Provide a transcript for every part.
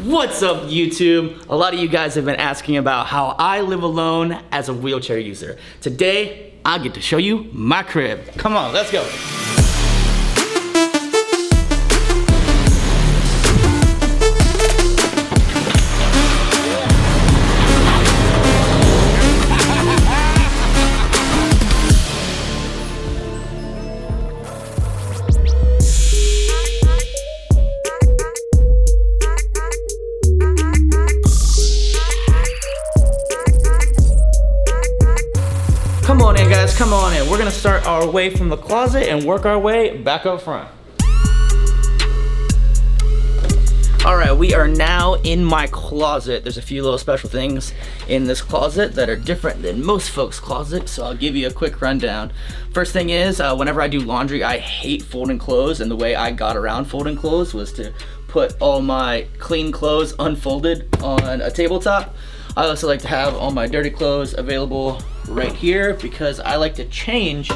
What's up, YouTube? A lot of you guys have been asking about how I live alone as a wheelchair user. Today, I get to show you my crib. Come on, let's go. Come on in, guys, come on in. We're gonna start our way from the closet and work our way back up front. All right, we are now in my closet. There's a few little special things in this closet that are different than most folks' closets, so I'll give you a quick rundown. First thing is, whenever I do laundry, I hate folding clothes, and the way I got around folding clothes was to put all my clean clothes unfolded on a tabletop. I also like to have all my dirty clothes available right here because I like to change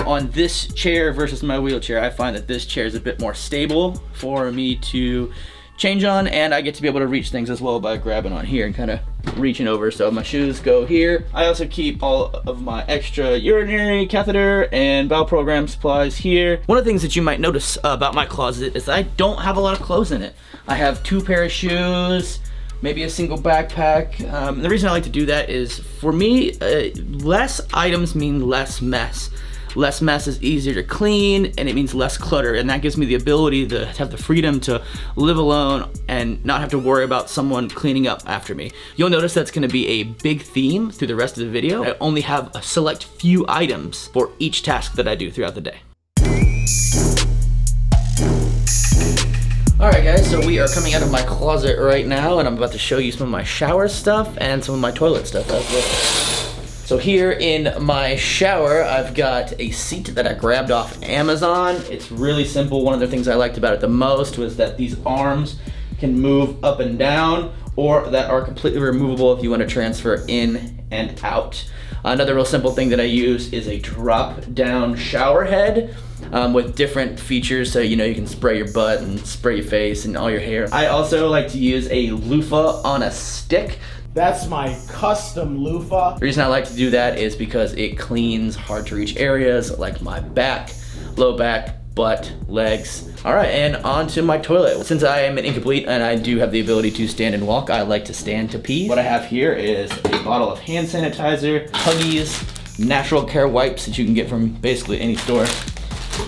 on this chair versus my wheelchair. I find that this chair is a bit more stable for me to change on, and I get to be able to reach things as well by grabbing on here and kind of reaching over. So my shoes go here. I also keep all of my extra urinary catheter and bowel program supplies here. One of the things that you might notice about my closet is that I don't have a lot of clothes in it. I have 2 pair of shoes, maybe a single backpack. The reason I like to do that is, for me, less items mean less mess. Less mess is easier to clean, and it means less clutter, and that gives me the ability to have the freedom to live alone and not have to worry about someone cleaning up after me. You'll notice that's gonna be a big theme through the rest of the video. I only have a select few items for each task that I do throughout the day. Alright guys, so we are coming out of my closet right now, and I'm about to show you some of my shower stuff and some of my toilet stuff as well. So here in my shower, I've got a seat that I grabbed off Amazon. It's really simple. One of the things I liked about it the most was that these arms can move up and down, or that are completely removable if you want to transfer in and out. Another real simple thing that I use is a drop-down shower head with different features, so you know you can spray your butt and spray your face and all your hair. I also like to use a loofah on a stick. That's my custom loofah. The reason I like to do that is because it cleans hard to reach areas like my back, low back, butt, legs. All right, and on to my toilet. Since I am an incomplete and I do have the ability to stand and walk, I like to stand to pee. What I have here is a bottle of hand sanitizer, Huggies, natural care wipes that you can get from basically any store,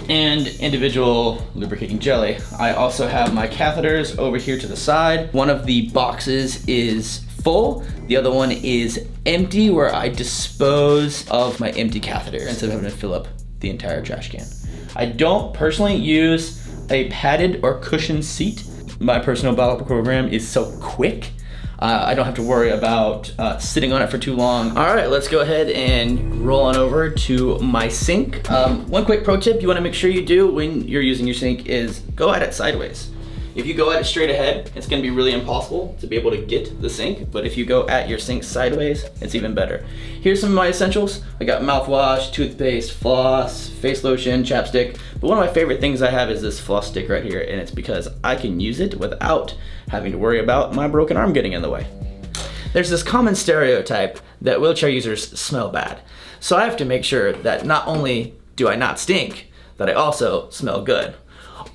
and individual lubricating jelly. I also have my catheters over here to the side. One of the boxes is full, the other one is empty, where I dispose of my empty catheter instead of having to fill up the entire trash can. I don't personally use a padded or cushioned seat. My personal bowel program is so quick, I don't have to worry about sitting on it for too long. All right, let's go ahead and roll on over to my sink. One quick pro tip you wanna make sure you do when you're using your sink is go at it sideways. If you go at it straight ahead, it's gonna be really impossible to be able to get the sink, but if you go at your sink sideways, it's even better. Here's some of my essentials. I got mouthwash, toothpaste, floss, face lotion, chapstick, but one of my favorite things I have is this floss stick right here, and it's because I can use it without having to worry about my broken arm getting in the way. There's this common stereotype that wheelchair users smell bad, so I have to make sure that not only do I not stink, that I also smell good.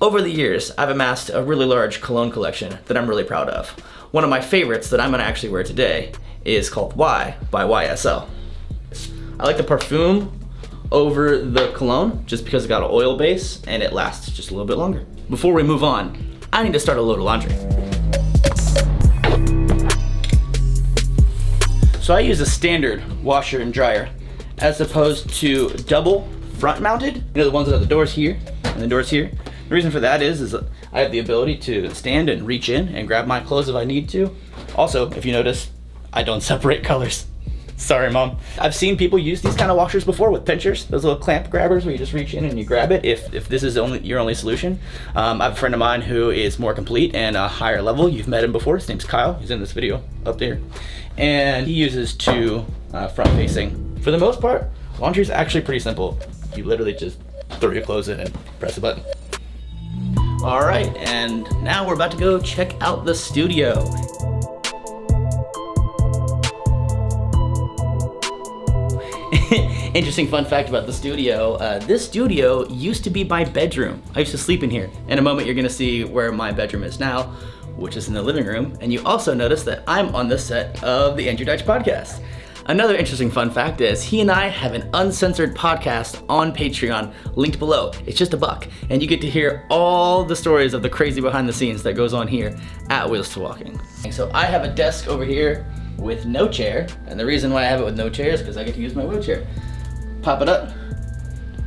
Over the years, I've amassed a really large cologne collection that I'm really proud of. One of my favorites that I'm gonna actually wear today is called Y by YSL. I like the perfume over the cologne just because it's got an oil base and it lasts just a little bit longer. Before we move on, I need to start a load of laundry. So I use a standard washer and dryer as opposed to double front mounted. You know, the ones that have the doors here and the doors here. The reason for that is that I have the ability to stand and reach in and grab my clothes if I need to. Also, if you notice, I don't separate colors. Sorry, Mom. I've seen people use these kind of washers before with pinchers, those little clamp grabbers where you just reach in and you grab it if this is your only solution. I have a friend of mine who is more complete and a higher level. You've met him before. His name's Kyle. He's in this video up there. And he uses 2 front facing. For the most part, laundry is actually pretty simple. You literally just throw your clothes in and press a button. All right, and now we're about to go check out the studio. Interesting fun fact about the studio. This studio used to be my bedroom. I used to sleep in here. In a moment, you're gonna see where my bedroom is now, which is in the living room. And you also notice that I'm on the set of the Andrew Deitch podcast. Another interesting fun fact is he and I have an uncensored podcast on Patreon, linked below. It's just $1, and you get to hear all the stories of the crazy behind the scenes that goes on here at Wheels to Walking. So I have a desk over here with no chair, and the reason why I have it with no chair is because I get to use my wheelchair. Pop it up,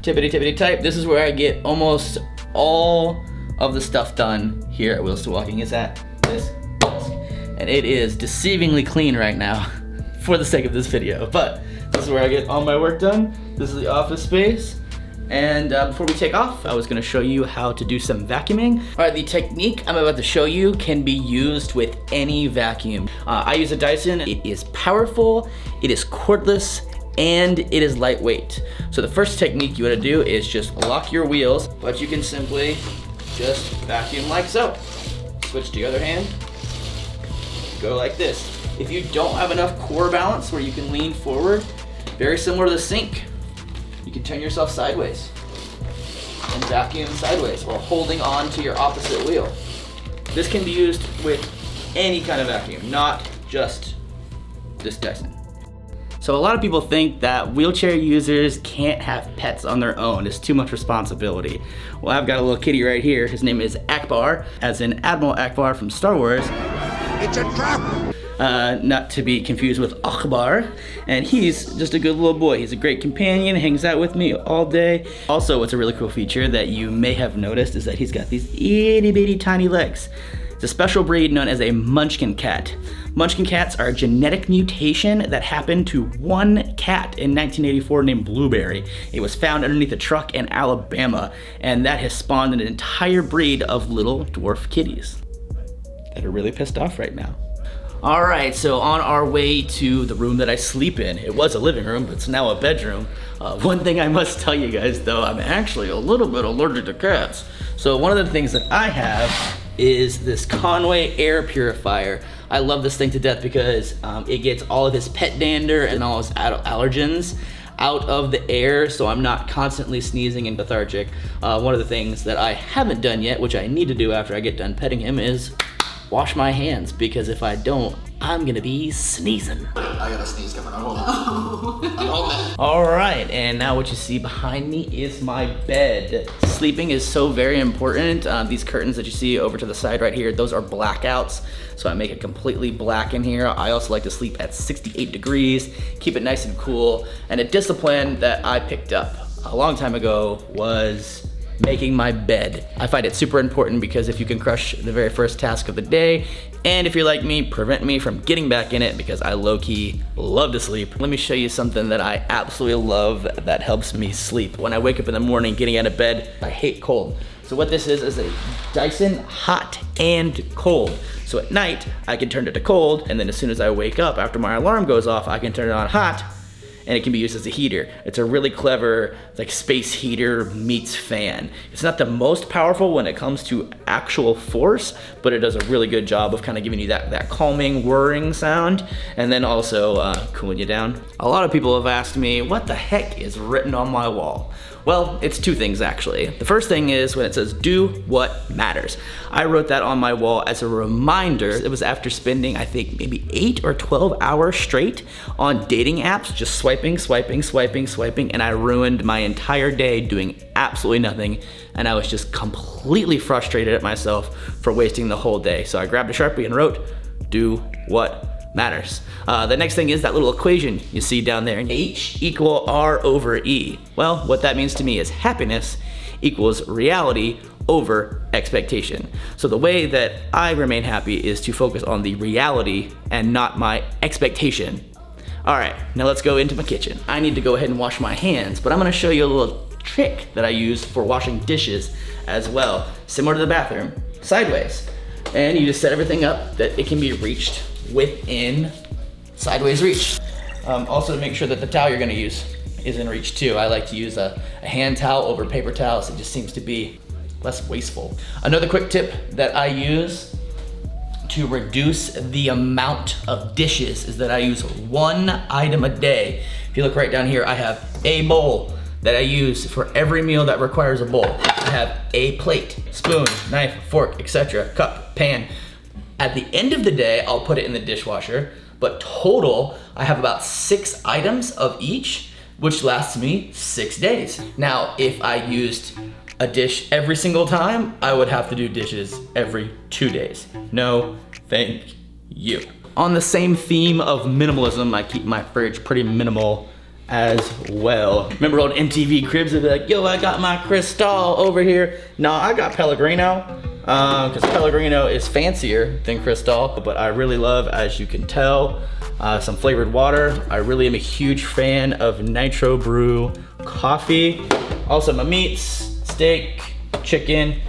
tippity type. This is where I get almost all of the stuff done here at Wheels to Walking, is at this desk. And it is deceivingly clean right now for the sake of this video, but this is where I get all my work done. This is the office space. And before we take off, I was gonna show you how to do some vacuuming. All right, the technique I'm about to show you can be used with any vacuum. I use a Dyson. It is powerful, it is cordless, and it is lightweight. So the first technique you wanna do is just lock your wheels, but you can simply just vacuum like so. Switch to the other hand, go like this. If you don't have enough core balance where you can lean forward, very similar to the sink, you can turn yourself sideways and vacuum sideways while holding on to your opposite wheel. This can be used with any kind of vacuum, not just this Dyson. So a lot of people think that wheelchair users can't have pets on their own. It's too much responsibility. Well, I've got a little kitty right here. His name is Akbar, as in Admiral Akbar from Star Wars. It's a trap! Not to be confused with Akbar, and he's just a good little boy. He's a great companion, hangs out with me all day. Also, what's a really cool feature that you may have noticed is that he's got these itty bitty tiny legs. It's a special breed known as a Munchkin cat. Munchkin cats are a genetic mutation that happened to one cat in 1984 named Blueberry. It was found underneath a truck in Alabama, and that has spawned an entire breed of little dwarf kitties that are really pissed off right now. All right, so on our way to the room that I sleep in. It was a living room, but it's now a bedroom. One thing I must tell you guys though, I'm actually a little bit allergic to cats. So one of the things that I have is this Conway air purifier. I love this thing to death because it gets all of his pet dander and all his allergens out of the air, so I'm not constantly sneezing and lethargic. One of the things that I haven't done yet, which I need to do after I get done petting him, is wash my hands, because if I don't, I'm gonna be sneezing. I got a sneeze coming. I'm holding it. All right, and now what you see behind me is my bed. Sleeping is so very important. These curtains that you see over to the side right here, those are blackouts, so I make it completely black in here. I also like to sleep at 68 degrees, keep it nice and cool. And a discipline that I picked up a long time ago was making my bed. I find it super important because if you can crush the very first task of the day, and if you're like me, prevent me from getting back in it, because I low-key love to sleep. Let me show you something that I absolutely love that helps me sleep. When I wake up in the morning getting out of bed, I hate cold. So what this is a Dyson hot and cold. So at night, I can turn it to cold, and then as soon as I wake up, after my alarm goes off, I can turn it on hot, and it can be used as a heater. It's a really clever, like, space heater meets fan. It's not the most powerful when it comes to actual force, but it does a really good job of kind of giving you that calming, whirring sound, and then also cooling you down. A lot of people have asked me, what the heck is written on my wall? Well, it's two things actually. The first thing is when it says, do what matters. I wrote that on my wall as a reminder. It was after spending, I think, maybe 8 or 12 hours straight on dating apps, just swiping, and I ruined my entire day doing absolutely nothing, and I was just completely frustrated at myself for wasting the whole day. So I grabbed a Sharpie and wrote, do what matters. The next thing is that little equation you see down there, H equal R over E. Well, what that means to me is happiness equals reality over expectation. So the way that I remain happy is to focus on the reality and not my expectation. All right, now let's go into my kitchen. I need to go ahead and wash my hands, but I'm gonna show you a little trick that I use for washing dishes as well. Similar to the bathroom, sideways. And you just set everything up that it can be reached within sideways reach. Also make sure that the towel you're gonna use is in reach too. I like to use a hand towel over paper towels. It just seems to be less wasteful. Another quick tip that I use to reduce the amount of dishes is that I use one item a day. If you look right down here, I have a bowl that I use for every meal that requires a bowl. I have a plate, spoon, knife, fork, etc., cup, pan. At the end of the day, I'll put it in the dishwasher, but total, I have about 6 items of each, which lasts me 6 days. Now, if I used a dish every single time, I would have to do dishes every 2 days. No, thank you. On the same theme of minimalism, I keep my fridge pretty minimal as well. Remember old MTV Cribs would be like, yo, I got my Cristal over here. No, I got Pellegrino, because Pellegrino is fancier than Cristal, but I really love, as you can tell, some flavored water. I really am a huge fan of Nitro Brew coffee. Also my meats, steak, chicken,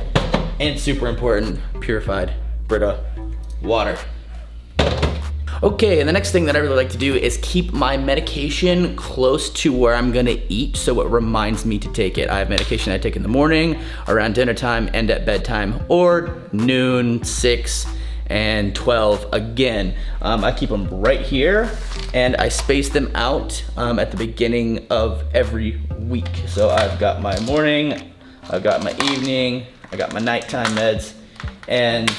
and super important, purified Brita water. Okay, and the next thing that I really like to do is keep my medication close to where I'm gonna eat so it reminds me to take it. I have medication I take in the morning, around dinner time, and at bedtime, or noon, 6, and 12 again. I keep them right here, and I space them out at the beginning of every week. So I've got my morning, I've got my evening, I got my nighttime meds, and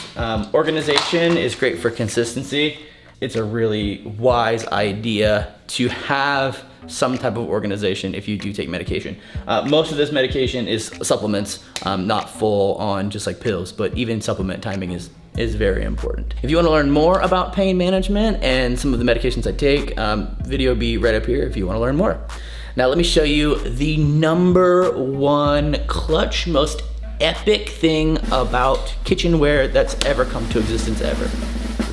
organization is great for consistency. It's a really wise idea to have some type of organization if you do take medication. Most of this medication is supplements, not full on just like pills, but even supplement timing is very important. If you want to learn more about pain management and some of the medications I take, video will be right up here if you want to learn more. Now let me show you the #1 clutch, most epic thing about kitchenware that's ever come to existence ever.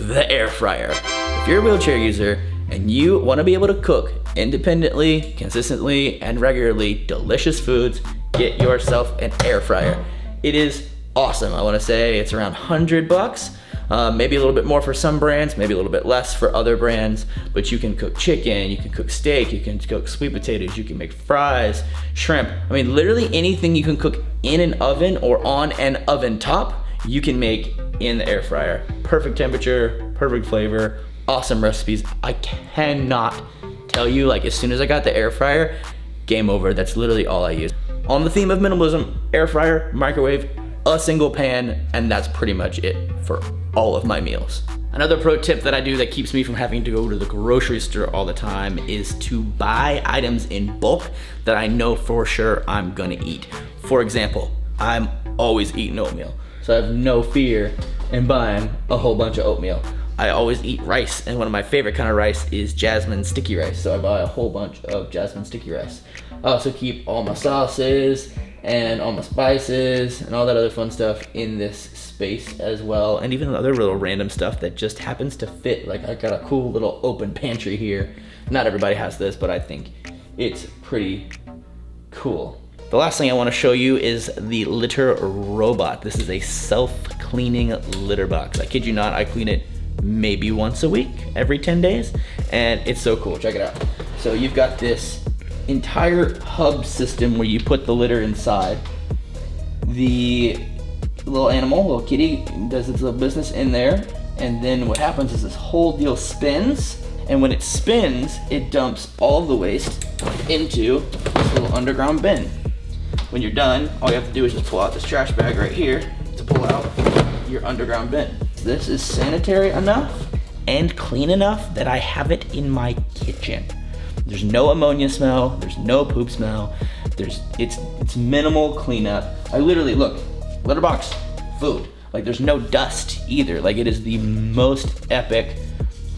The air fryer. If you're a wheelchair user and you want to be able to cook independently, consistently, and regularly delicious foods, get yourself an air fryer. It is awesome. I want to say it's around $100, maybe a little bit more for some brands, maybe a little bit less for other brands, but you can cook chicken, you can cook steak, you can cook sweet potatoes, you can make fries, shrimp. I mean, literally anything you can cook in an oven or on an oven top, you can make in the air fryer. Perfect temperature, perfect flavor, awesome recipes. I cannot tell you, like, as soon as I got the air fryer, game over. That's literally all I use. On the theme of minimalism, air fryer, microwave, a single pan, and that's pretty much it for all of my meals. Another pro tip that I do that keeps me from having to go to the grocery store all the time is to buy items in bulk that I know for sure I'm gonna eat. For example, I'm always eating oatmeal, so I have no fear in buying a whole bunch of oatmeal. I always eat rice, and one of my favorite kind of rice is jasmine sticky rice, so I buy a whole bunch of jasmine sticky rice. I also keep all my sauces and all my spices and all that other fun stuff in this space as well, and even other little random stuff that just happens to fit. Like, I got a cool little open pantry here. Not everybody has this, but I think it's pretty cool. The last thing I want to show you is the litter robot. This is a self-cleaning litter box. I kid you not, I clean it maybe once a week, every 10 days, and it's so cool. Check it out. So you've got this entire hub system where you put the litter inside. The little animal, little kitty, does its little business in there, and then what happens is this whole deal spins, and when it spins, it dumps all the waste into this little underground bin. When you're done, all you have to do is just pull out this trash bag right here to pull out your underground bin. This is sanitary enough and clean enough that I have it in my kitchen. There's no ammonia smell, there's no poop smell, it's minimal cleanup. I literally, look, litter box, food. Like, there's no dust either. Like, it is the most epic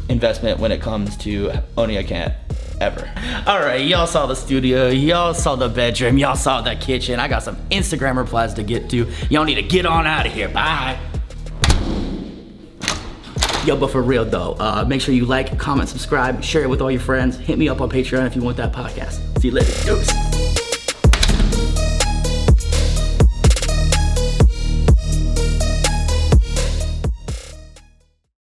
investment when it comes to owning a cat ever. All right, y'all saw the studio, y'all saw the bedroom, y'all saw the kitchen. I got some Instagram replies to get to. Y'all need to get on out of here, bye. Yo, but for real though, make sure you like, comment, subscribe, share it with all your friends. Hit me up on Patreon if you want that podcast. See you later. Deuce.